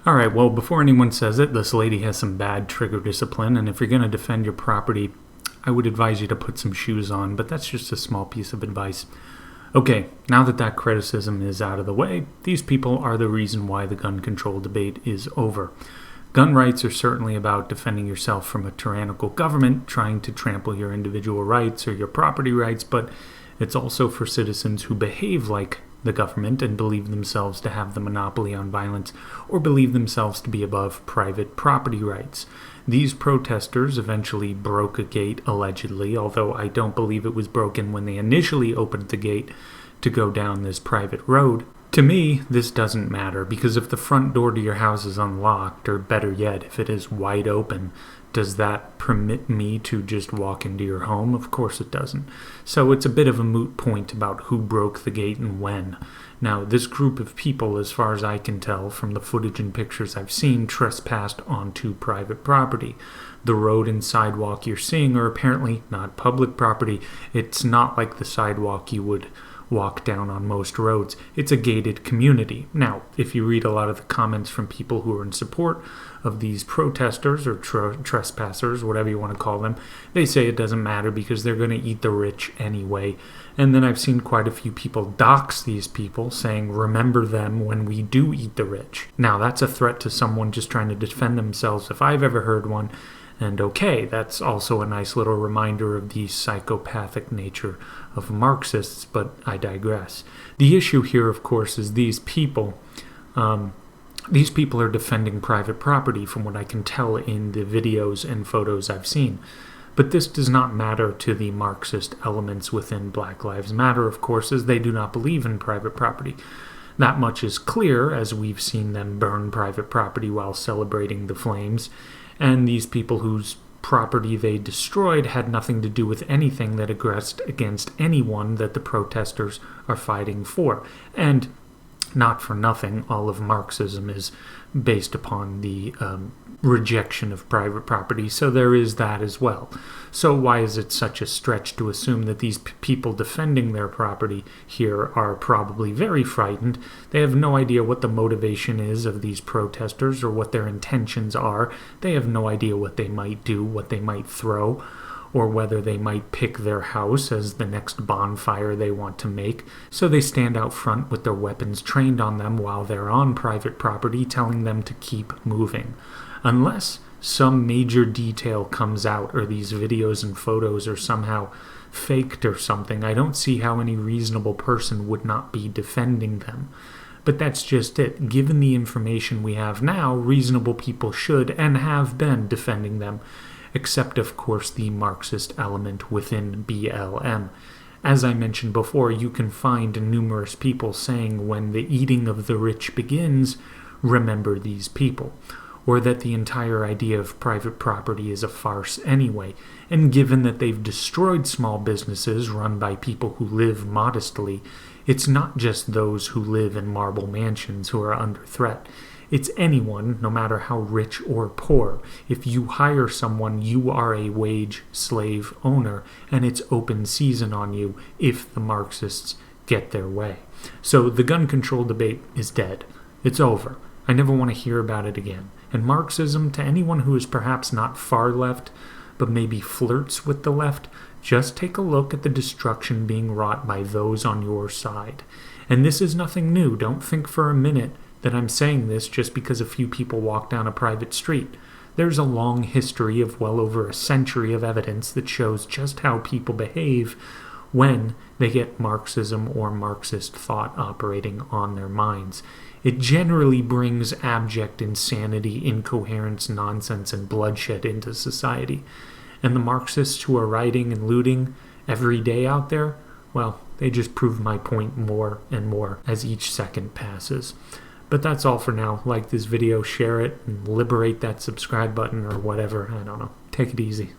Alright, well, before anyone says it, this lady has some bad trigger discipline, and if you're going to defend your property, I would advise you to put some shoes on, but that's just a small piece of advice. Okay, now that criticism is out of the way, these people are the reason why the gun control debate is over. Gun rights are certainly about defending yourself from a tyrannical government trying to trample your individual rights or your property rights, but it's also for citizens who behave like the government and believe themselves to have the monopoly on violence or believe themselves to be above private property rights. These protesters eventually broke a gate, allegedly, although I don't believe it was broken when they initially opened the gate to go down this private road. To me, this doesn't matter, because if the front door to your house is unlocked, or better yet, if it is wide open, does that permit me to just walk into your home? Of course it doesn't. So it's a bit of a moot point about who broke the gate and when. Now, this group of people, as far as I can tell from the footage and pictures I've seen, trespassed onto private property. The road and sidewalk you're seeing are apparently not public property. It's not like the sidewalk you would walk down on most roads. It's a gated community. Now, if you read a lot of the comments from people who are in support of these protesters or trespassers, whatever you want to call them, they say it doesn't matter because they're going to eat the rich anyway. And then I've seen quite a few people dox these people, saying, remember them when we do eat the rich. Now, that's a threat to someone just trying to defend themselves, if I've ever heard one. And okay, that's also a nice little reminder of the psychopathic nature of Marxists, but I digress. The issue here, of course, is these people are defending private property, from what I can tell in the videos and photos I've seen. But this does not matter to the Marxist elements within Black Lives Matter, of course, as they do not believe in private property. That much is clear, as we've seen them burn private property while celebrating the flames, and these people whose property they destroyed had nothing to do with anything that aggressed against anyone that the protesters are fighting for. And not for nothing, all of Marxism is based upon the rejection of private property, so there is that as well. So why is it such a stretch to assume that these people defending their property here are probably very frightened? They have no idea what the motivation is of these protesters or what their intentions are. They have no idea what they might do, what they might throw, or whether they might pick their house as the next bonfire they want to make. So they stand out front with their weapons trained on them while they're on private property, telling them to keep moving. Unless some major detail comes out or these videos and photos are somehow faked or something, I don't see how any reasonable person would not be defending them. But that's just it. Given the information we have now, reasonable people should and have been defending them, except, of course, the Marxist element within BLM. As I mentioned before, you can find numerous people saying when the eating of the rich begins, remember these people, or that the entire idea of private property is a farce anyway, and given that they've destroyed small businesses run by people who live modestly, it's not just those who live in marble mansions who are under threat. It's anyone, no matter how rich or poor. If you hire someone, you are a wage slave owner, and it's open season on you if the Marxists get their way. So the gun control debate is dead. It's over. I never want to hear about it again. And Marxism, to anyone who is perhaps not far left, but maybe flirts with the left, just take a look at the destruction being wrought by those on your side. And this is nothing new. Don't think for a minute that I'm saying this just because a few people walk down a private street. There's a long history of well over a century of evidence that shows just how people behave when they get Marxism or Marxist thought operating on their minds. It generally brings abject insanity, incoherence, nonsense, and bloodshed into society. And the Marxists who are rioting and looting every day out there, well, they just prove my point more and more as each second passes. But that's all for now. Like this video, share it, and liberate that subscribe button or whatever. I don't know. Take it easy.